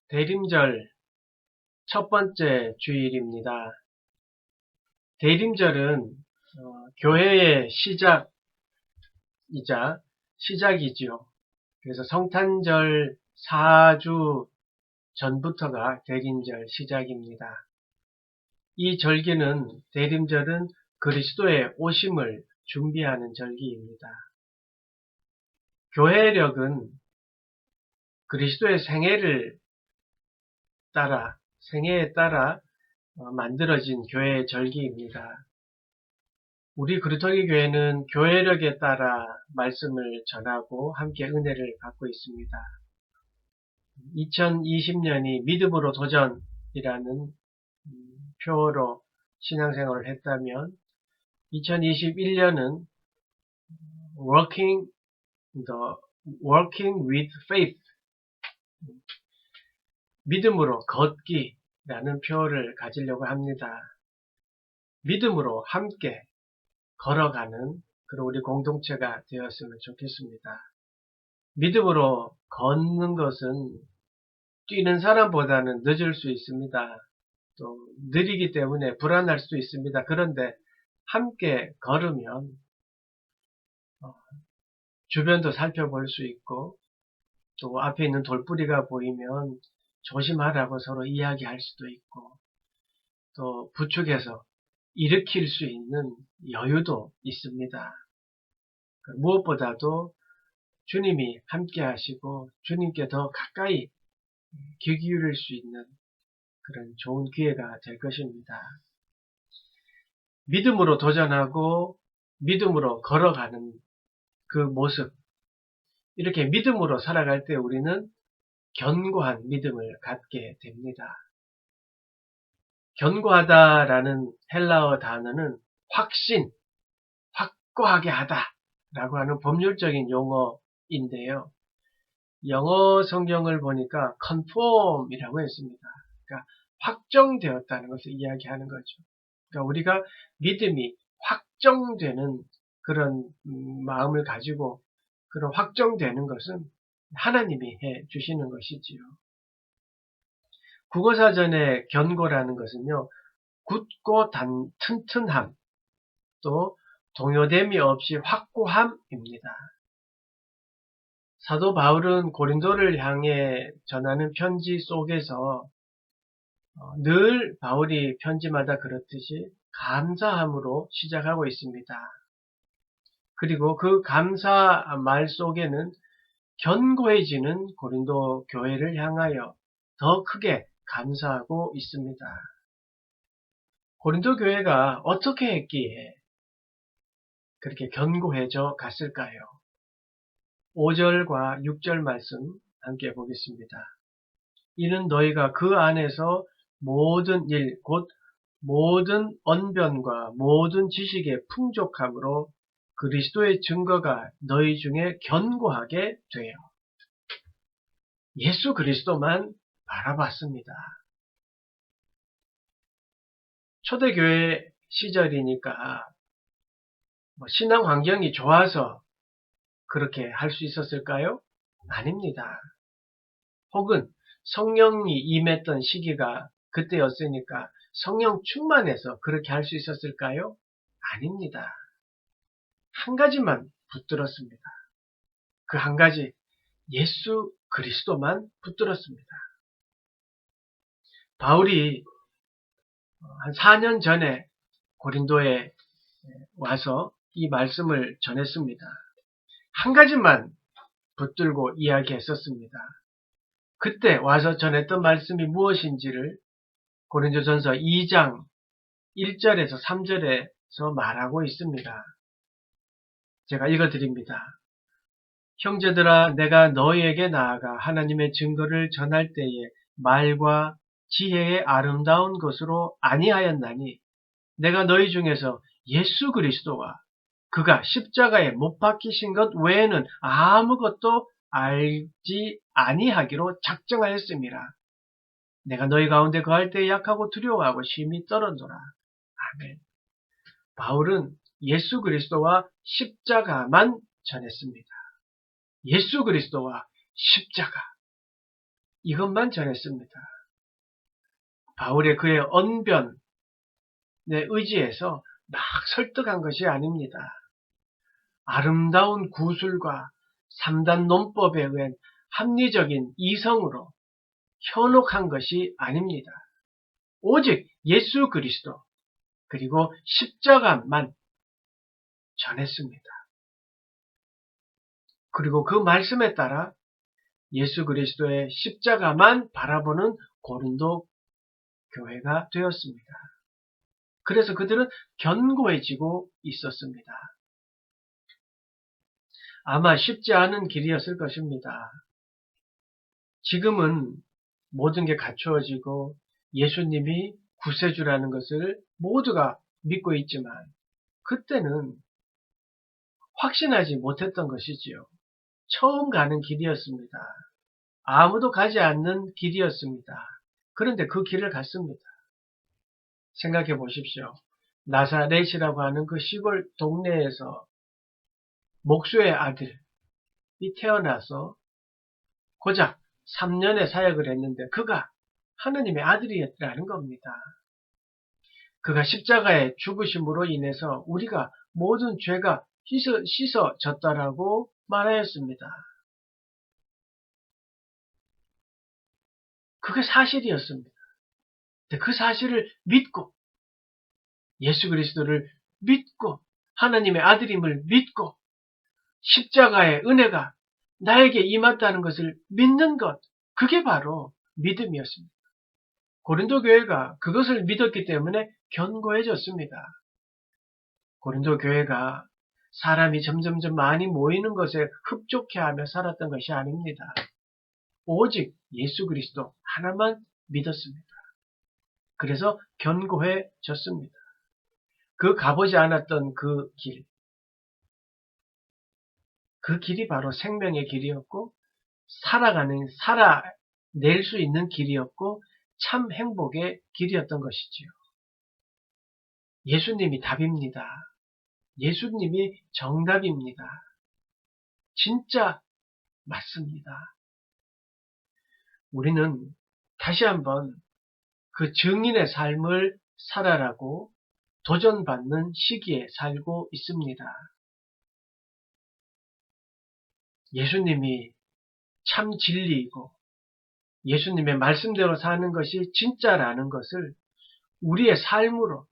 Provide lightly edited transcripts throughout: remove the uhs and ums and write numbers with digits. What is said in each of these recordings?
대림절 첫 번째 주일입니다. 대림절은 교회의 시작이지요. 그래서 성탄절 4주 전부터가 대림절 시작입니다. 이 대림절은 그리스도의 오심을 준비하는 절기입니다. 교회력은 그리스도의 생애에 따라 만들어진 교회의 절기입니다. 우리 그루터기 교회는 교회력에 따라 말씀을 전하고 함께 은혜를 받고 있습니다. 2020년이 믿음으로 도전이라는 표어로 신앙생활을 했다면 2021년은 working with faith, 믿음으로 걷기라는 표어를 가지려고 합니다. 믿음으로 함께 걸어가는 그런 우리 공동체가 되었으면 좋겠습니다. 믿음으로 걷는 것은 뛰는 사람보다는 늦을 수 있습니다. 또 느리기 때문에 불안할 수도 있습니다. 그런데 함께 걸으면 주변도 살펴볼 수 있고 또 앞에 있는 돌뿌리가 보이면 조심하라고 서로 이야기할 수도 있고 또 부축해서 일으킬 수 있는 여유도 있습니다. 무엇보다도 주님이 함께 하시고 주님께 더 가까이 귀 기울일 수 있는 그런 좋은 기회가 될 것입니다. 믿음으로 도전하고 믿음으로 걸어가는 그 모습, 이렇게 믿음으로 살아갈 때 우리는 견고한 믿음을 갖게 됩니다. 견고하다라는 헬라어 단어는 확신, 확고하게 하다라고 하는 법률적인 용어인데요. 영어 성경을 보니까 conform이라고 했습니다. 그러니까 확정되었다는 것을 이야기하는 거죠. 그러니까 우리가 믿음이 확정되는 그런 마음을 가지고 그런 확정되는 것은 하나님이 해 주시는 것이지요. 국어사전의 견고라는 것은요, 굳고 튼튼함, 또 동요됨이 없이 확고함입니다. 사도 바울은 고린도를 향해 전하는 편지 속에서 늘 바울이 편지마다 그렇듯이 감사함으로 시작하고 있습니다. 그리고 그 감사 말 속에는 견고해지는 고린도 교회를 향하여 더 크게 감사하고 있습니다. 고린도 교회가 어떻게 했기에 그렇게 견고해져 갔을까요? 5절과 6절 말씀 함께 보겠습니다. 이는 너희가 그 안에서 모든 일, 곧 모든 언변과 모든 지식의 풍족함으로 그리스도의 증거가 너희 중에 견고하게 되어 예수 그리스도만 바라봤습니다. 초대교회 시절이니까 신앙 환경이 좋아서 그렇게 할 수 있었을까요? 아닙니다. 혹은 성령이 임했던 시기가 그때였으니까 성령 충만해서 그렇게 할 수 있었을까요? 아닙니다. 한 가지만 붙들었습니다. 그 한 가지, 예수 그리스도만 붙들었습니다. 바울이 한 4년 전에 고린도에 와서 이 말씀을 전했습니다. 한 가지만 붙들고 이야기했었습니다. 그때 와서 전했던 말씀이 무엇인지를 고린도전서 2장 1절에서 3절에서 말하고 있습니다. 제가 읽어드립니다. 형제들아, 내가 너희에게 나아가 하나님의 증거를 전할 때에 말과 지혜의 아름다운 것으로 아니하였나니 내가 너희 중에서 예수 그리스도와 그가 십자가에 못 박히신 것 외에는 아무것도 알지 아니하기로 작정하였습니다. 내가 너희 가운데 거할 때 약하고 두려워하고 심히 떨었노라. 아멘. 바울은 예수 그리스도와 십자가만 전했습니다. 예수 그리스도와 십자가. 이것만 전했습니다. 바울의 그의 언변에 의지해서 막 설득한 것이 아닙니다. 아름다운 구술과 3단 논법에 의한 합리적인 이성으로 현혹한 것이 아닙니다. 오직 예수 그리스도 그리고 십자가만 전했습니다. 그리고 그 말씀에 따라 예수 그리스도의 십자가만 바라보는 고린도 교회가 되었습니다. 그래서 그들은 견고해지고 있었습니다. 아마 쉽지 않은 길이었을 것입니다. 지금은 모든 게 갖추어지고 예수님이 구세주라는 것을 모두가 믿고 있지만 그때는 확신하지 못했던 것이지요. 처음 가는 길이었습니다. 아무도 가지 않는 길이었습니다. 그런데 그 길을 갔습니다. 생각해 보십시오. 나사렛이라고 하는 그 시골 동네에서 목수의 아들이 태어나서 고작 3년의 사역을 했는데 그가 하느님의 아들이었다는 겁니다. 그가 십자가의 죽으심으로 인해서 우리가 모든 죄가 씻어졌다라고 말하였습니다. 그게 사실이었습니다. 그 사실을 믿고 예수 그리스도를 믿고 하나님의 아들임을 믿고 십자가의 은혜가 나에게 임했다는 것을 믿는 것, 그게 바로 믿음이었습니다. 고린도 교회가 그것을 믿었기 때문에 견고해졌습니다. 고린도 교회가 사람이 점점점 많이 모이는 것에 흡족해하며 살았던 것이 아닙니다. 오직 예수 그리스도 하나만 믿었습니다. 그래서 견고해졌습니다. 그 가보지 않았던 그 길이 바로 생명의 길이었고 살아낼 수 있는 길이었고 참 행복의 길이었던 것이지요. 예수님이 답입니다. 예수님이 정답입니다. 진짜 맞습니다. 우리는 다시 한번 그 증인의 삶을 살아라고 도전받는 시기에 살고 있습니다. 예수님이 참 진리이고 예수님의 말씀대로 사는 것이 진짜라는 것을 우리의 삶으로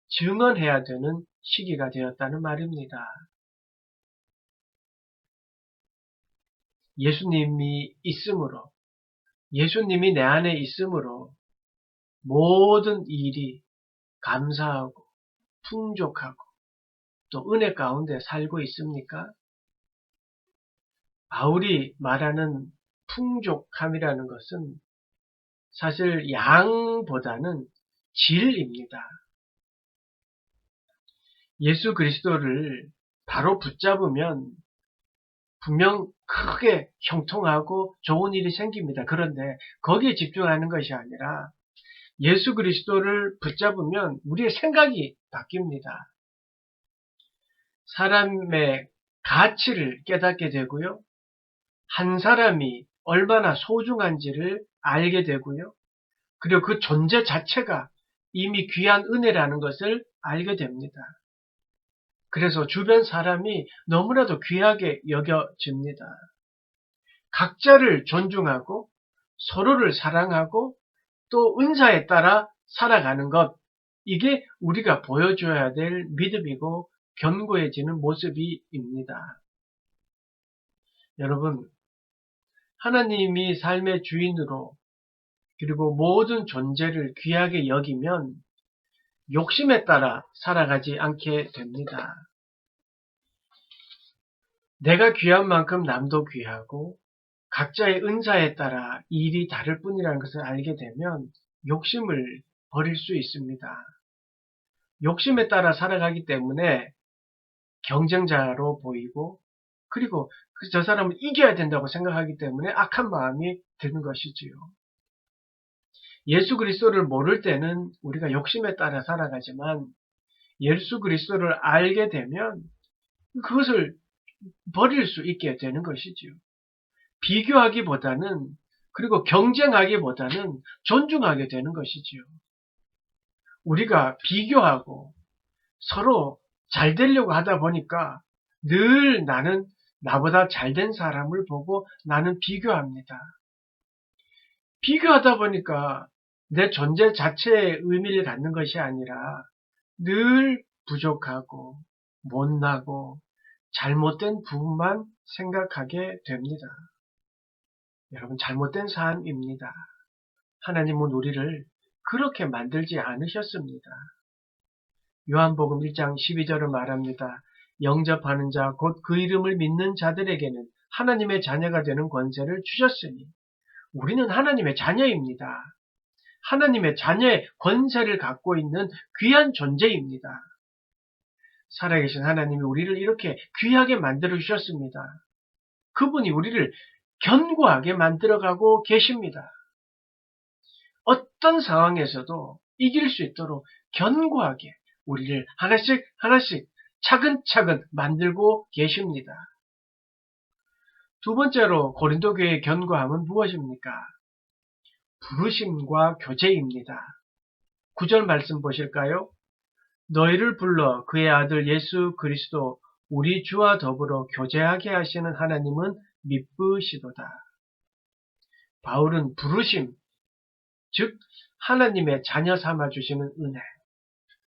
증언해야 되는 시기가 되었다는 말입니다. 예수님이 있으므로, 예수님이 내 안에 있으므로 모든 일이 감사하고 풍족하고 또 은혜 가운데 살고 있습니까? 바울이 말하는 풍족함이라는 것은 사실 양보다는 질입니다. 예수 그리스도를 바로 붙잡으면 분명 크게 형통하고 좋은 일이 생깁니다. 그런데 거기에 집중하는 것이 아니라 예수 그리스도를 붙잡으면 우리의 생각이 바뀝니다. 사람의 가치를 깨닫게 되고요. 한 사람이 얼마나 소중한지를 알게 되고요. 그리고 그 존재 자체가 이미 귀한 은혜라는 것을 알게 됩니다. 그래서 주변 사람이 너무나도 귀하게 여겨집니다. 각자를 존중하고 서로를 사랑하고 또 은사에 따라 살아가는 것, 이게 우리가 보여줘야 될 믿음이고 견고해지는 모습입니다. 여러분, 하나님이 삶의 주인으로 그리고 모든 존재를 귀하게 여기면 욕심에 따라 살아가지 않게 됩니다. 내가 귀한 만큼 남도 귀하고 각자의 은사에 따라 일이 다를 뿐이라는 것을 알게 되면 욕심을 버릴 수 있습니다. 욕심에 따라 살아가기 때문에 경쟁자로 보이고 그리고 저 사람을 이겨야 된다고 생각하기 때문에 악한 마음이 드는 것이지요. 예수 그리스도를 모를 때는 우리가 욕심에 따라 살아가지만 예수 그리스도를 알게 되면 그것을 버릴 수 있게 되는 것이지요. 비교하기보다는 그리고 경쟁하기보다는 존중하게 되는 것이지요. 우리가 비교하고 서로 잘 되려고 하다 보니까 늘 나는 나보다 잘된 사람을 보고 나는 비교합니다. 비교하다 보니까 내 존재 자체의 의미를 갖는 것이 아니라 늘 부족하고 못나고 잘못된 부분만 생각하게 됩니다. 여러분, 잘못된 삶입니다. 하나님은 우리를 그렇게 만들지 않으셨습니다. 요한복음 1장 12절을 말합니다. 영접하는 자, 곧 그 이름을 믿는 자들에게는 하나님의 자녀가 되는 권세를 주셨으니 우리는 하나님의 자녀입니다. 하나님의 자녀의 권세를 갖고 있는 귀한 존재입니다. 살아계신 하나님이 우리를 이렇게 귀하게 만들어 주셨습니다. 그분이 우리를 견고하게 만들어가고 계십니다. 어떤 상황에서도 이길 수 있도록 견고하게 우리를 하나씩 하나씩 차근차근 만들고 계십니다. 두 번째로 고린도 교회의 견고함은 무엇입니까? 부르심과 교제입니다. 9절 말씀 보실까요? 너희를 불러 그의 아들 예수 그리스도 우리 주와 더불어 교제하게 하시는 하나님은 미쁘시도다. 바울은 부르심, 즉 하나님의 자녀 삼아주시는 은혜,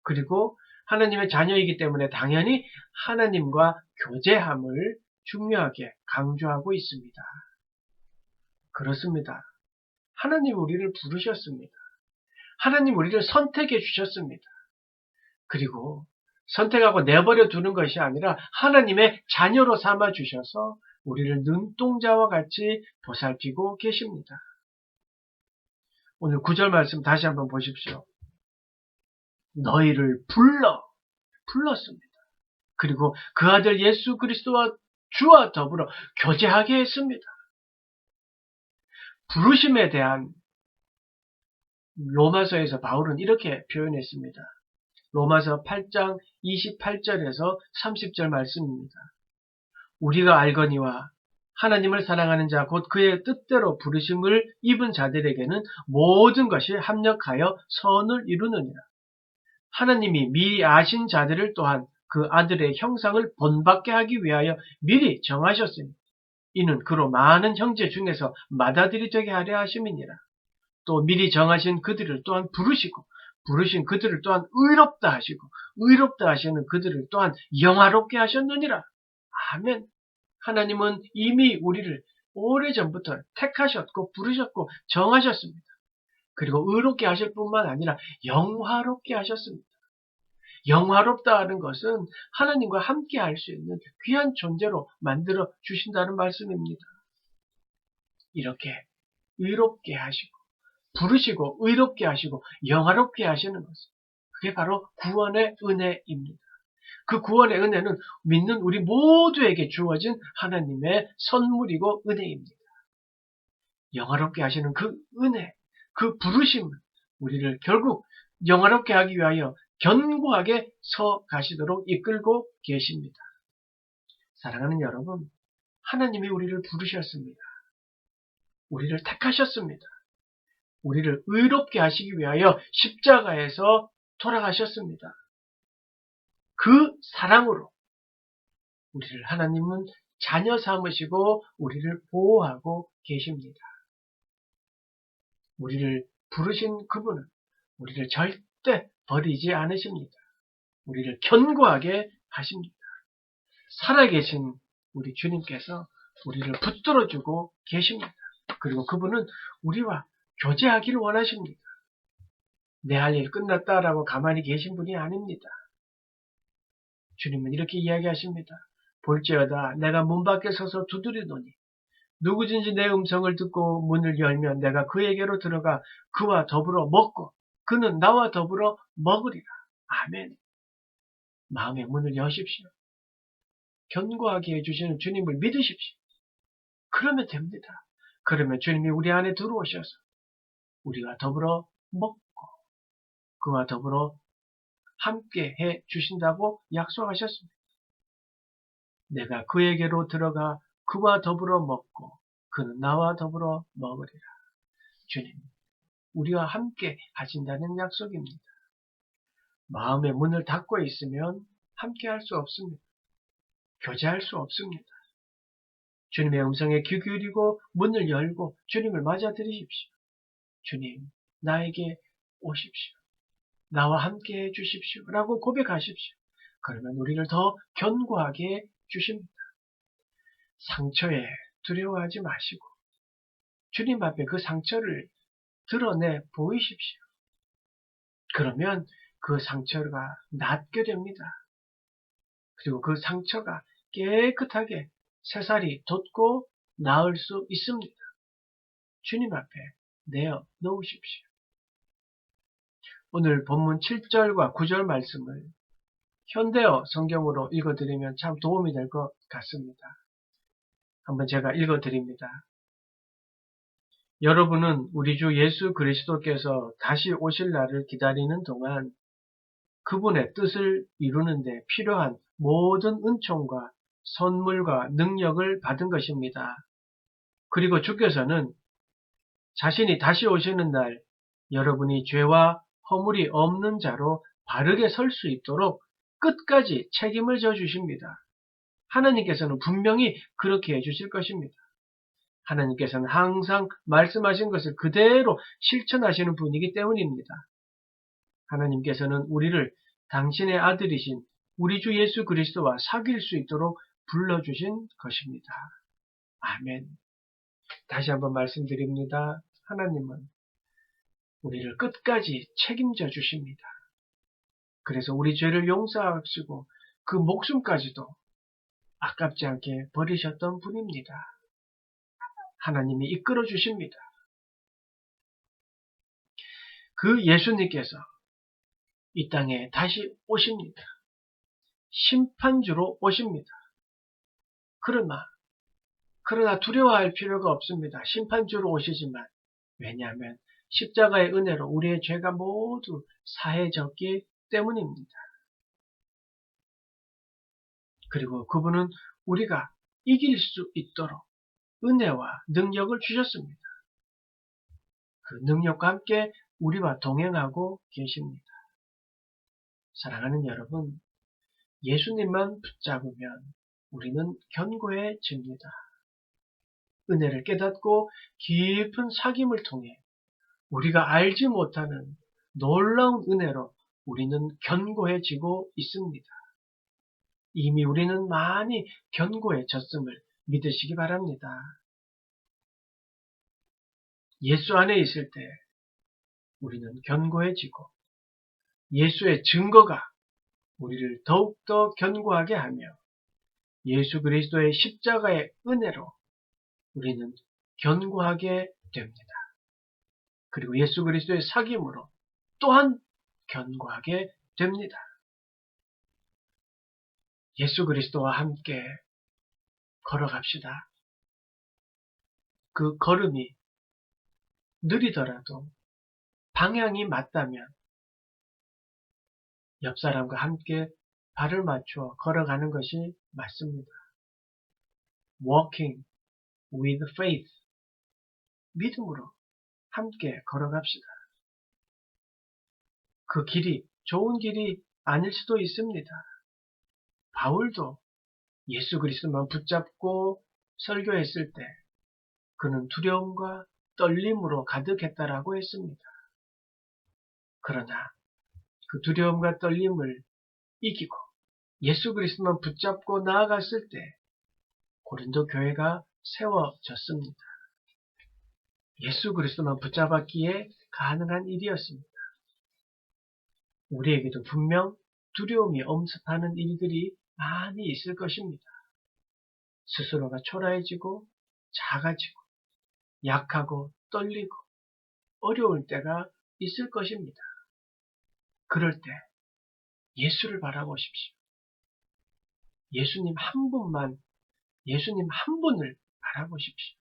그리고 하나님의 자녀이기 때문에 당연히 하나님과 교제함을 중요하게 강조하고 있습니다. 그렇습니다. 하나님 우리를 부르셨습니다. 하나님 우리를 선택해 주셨습니다. 그리고 선택하고 내버려 두는 것이 아니라 하나님의 자녀로 삼아 주셔서 우리를 눈동자와 같이 보살피고 계십니다. 오늘 9절 말씀 다시 한번 보십시오. 너희를 불렀습니다. 그리고 그 아들 예수 그리스도와 주와 더불어 교제하게 했습니다. 부르심에 대한 로마서에서 바울은 이렇게 표현했습니다. 로마서 8장 28절에서 30절 말씀입니다. 우리가 알거니와 하나님을 사랑하는 자 곧 그의 뜻대로 부르심을 입은 자들에게는 모든 것이 합력하여 선을 이루느니라. 하나님이 미리 아신 자들을 또한 그 아들의 형상을 본받게 하기 위하여 미리 정하셨으니 이는 그로 많은 형제 중에서 맏아들이 되게 하려 하심이니라. 또 미리 정하신 그들을 또한 부르시고 부르신 그들을 또한 의롭다 하시고 의롭다 하시는 그들을 또한 영화롭게 하셨느니라. 아멘. 하나님은 이미 우리를 오래전부터 택하셨고 부르셨고 정하셨습니다. 그리고 의롭게 하실 뿐만 아니라 영화롭게 하셨습니다. 영화롭다 하는 것은 하나님과 함께 할 수 있는 귀한 존재로 만들어 주신다는 말씀입니다. 이렇게 의롭게 하시고 부르시고 의롭게 하시고 영화롭게 하시는 것은 그게 바로 구원의 은혜입니다. 그 구원의 은혜는 믿는 우리 모두에게 주어진 하나님의 선물이고 은혜입니다. 영화롭게 하시는 그 은혜, 그 부르심은 우리를 결국 영화롭게 하기 위하여 견고하게 서 가시도록 이끌고 계십니다. 사랑하는 여러분, 하나님이 우리를 부르셨습니다. 우리를 택하셨습니다. 우리를 의롭게 하시기 위하여 십자가에서 돌아가셨습니다. 그 사랑으로 우리를 하나님은 자녀 삼으시고 우리를 보호하고 계십니다. 우리를 부르신 그분은 우리를 절대 버리지 않으십니다. 우리를 견고하게 하십니다. 살아계신 우리 주님께서 우리를 붙들어주고 계십니다. 그리고 그분은 우리와 교제하기를 원하십니다. 내 할 일 끝났다라고 가만히 계신 분이 아닙니다. 주님은 이렇게 이야기하십니다. 볼지어다 내가 문 밖에 서서 두드리노니 누구든지 내 음성을 듣고 문을 열면 내가 그에게로 들어가 그와 더불어 먹고 그는 나와 더불어 먹으리라. 아멘. 마음의 문을 여십시오. 견고하게 해주시는 주님을 믿으십시오. 그러면 됩니다. 그러면 주님이 우리 안에 들어오셔서 우리가 더불어 먹고 그와 더불어 함께 해 주신다고 약속하셨습니다. 내가 그에게로 들어가 그와 더불어 먹고 그는 나와 더불어 먹으리라. 주님, 우리와 함께 하신다는 약속입니다. 마음의 문을 닫고 있으면 함께 할 수 없습니다. 교제할 수 없습니다. 주님의 음성에 귀 기울이고 문을 열고 주님을 맞아들이십시오. 주님, 나에게 오십시오. 나와 함께 해주십시오. 라고 고백하십시오. 그러면 우리를 더 견고하게 주십니다. 상처에 두려워하지 마시고 주님 앞에 그 상처를 드러내 보이십시오. 그러면 그 상처가 낫게 됩니다. 그리고 그 상처가 깨끗하게 새살이 돋고 나을 수 있습니다. 주님 앞에 내어 놓으십시오. 오늘 본문 7절과 9절 말씀을 현대어 성경으로 읽어드리면 참 도움이 될 것 같습니다. 한번 제가 읽어드립니다. 여러분은 우리 주 예수 그리스도께서 다시 오실 날을 기다리는 동안 그분의 뜻을 이루는 데 필요한 모든 은총과 선물과 능력을 받은 것입니다. 그리고 주께서는 자신이 다시 오시는 날 여러분이 죄와 허물이 없는 자로 바르게 설 수 있도록 끝까지 책임을 져주십니다. 하나님께서는 분명히 그렇게 해주실 것입니다. 하나님께서는 항상 말씀하신 것을 그대로 실천하시는 분이기 때문입니다. 하나님께서는 우리를 당신의 아들이신 우리 주 예수 그리스도와 사귈 수 있도록 불러주신 것입니다. 아멘. 다시 한번 말씀드립니다. 하나님은 우리를 끝까지 책임져 주십니다. 그래서 우리 죄를 용서하시고 그 목숨까지도 아깝지 않게 버리셨던 분입니다. 하나님이 이끌어 주십니다. 그 예수님께서 이 땅에 다시 오십니다. 심판주로 오십니다. 그러나 두려워할 필요가 없습니다. 심판주로 오시지만 왜냐하면 십자가의 은혜로 우리의 죄가 모두 사해졌기 때문입니다. 그리고 그분은 우리가 이길 수 있도록 은혜와 능력을 주셨습니다. 그 능력과 함께 우리와 동행하고 계십니다. 사랑하는 여러분, 예수님만 붙잡으면 우리는 견고해집니다. 은혜를 깨닫고 깊은 사귐을 통해 우리가 알지 못하는 놀라운 은혜로 우리는 견고해지고 있습니다. 이미 우리는 많이 견고해졌음을 믿으시기 바랍니다. 예수 안에 있을 때 우리는 견고해지고 예수의 증거가 우리를 더욱더 견고하게 하며 예수 그리스도의 십자가의 은혜로 우리는 견고하게 됩니다. 그리고 예수 그리스도의 사귐으로 또한 견고하게 됩니다. 예수 그리스도와 함께 걸어갑시다. 그 걸음이 느리더라도 방향이 맞다면 옆 사람과 함께 발을 맞추어 걸어가는 것이 맞습니다. Walking with faith. 믿음으로 함께 걸어갑시다. 그 길이 좋은 길이 아닐 수도 있습니다. 바울도 예수 그리스도만 붙잡고 설교했을 때 그는 두려움과 떨림으로 가득했다라고 했습니다. 그러나 그 두려움과 떨림을 이기고 예수 그리스도만 붙잡고 나아갔을 때 고린도 교회가 세워졌습니다. 예수 그리스도만 붙잡았기에 가능한 일이었습니다. 우리에게도 분명 두려움이 엄습하는 일들이 많이 있을 것입니다. 스스로가 초라해지고 작아지고 약하고 떨리고 어려울 때가 있을 것입니다. 그럴 때 예수를 바라보십시오. 예수님 한 분만, 예수님 한 분을 바라보십시오.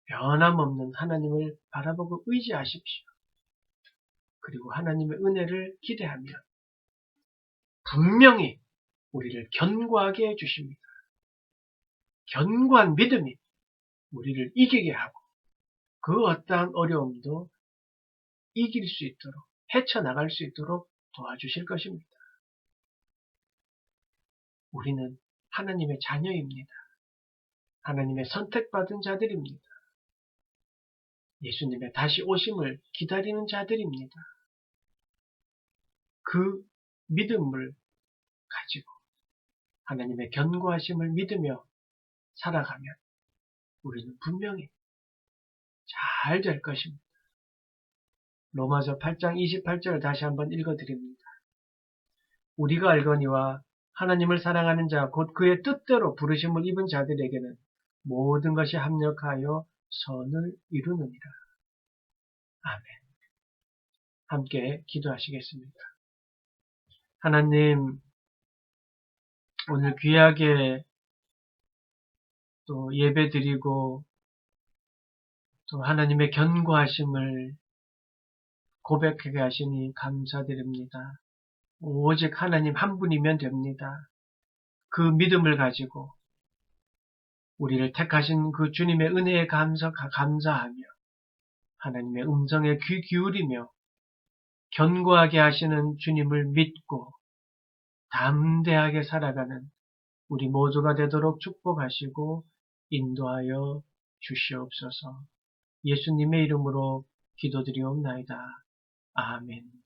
변함없는 하나님을 바라보고 의지하십시오. 그리고 하나님의 은혜를 기대하며 분명히 우리를 견고하게 해주십니다. 견고한 믿음이 우리를 이기게 하고 그 어떠한 어려움도 이길 수 있도록 헤쳐나갈 수 있도록 도와주실 것입니다. 우리는 하나님의 자녀입니다. 하나님의 선택받은 자들입니다. 예수님의 다시 오심을 기다리는 자들입니다. 그 믿음을 가지고 하나님의 견고하심을 믿으며 살아가면 우리는 분명히 잘 될 것입니다. 로마서 8장 28절을 다시 한번 읽어드립니다. 우리가 알거니와 하나님을 사랑하는 자 곧 그의 뜻대로 부르심을 입은 자들에게는 모든 것이 합력하여 선을 이루느니라. 아멘. 함께 기도하시겠습니다. 하나님, 오늘 귀하게 또 예배드리고 또 하나님의 견고하심을 고백하게 하시니 감사드립니다. 오직 하나님 한 분이면 됩니다. 그 믿음을 가지고 우리를 택하신 그 주님의 은혜에 감사하며 하나님의 음성에 귀 기울이며 견고하게 하시는 주님을 믿고 담대하게 살아가는 우리 모두가 되도록 축복하시고 인도하여 주시옵소서. 예수님의 이름으로 기도드리옵나이다. 아멘.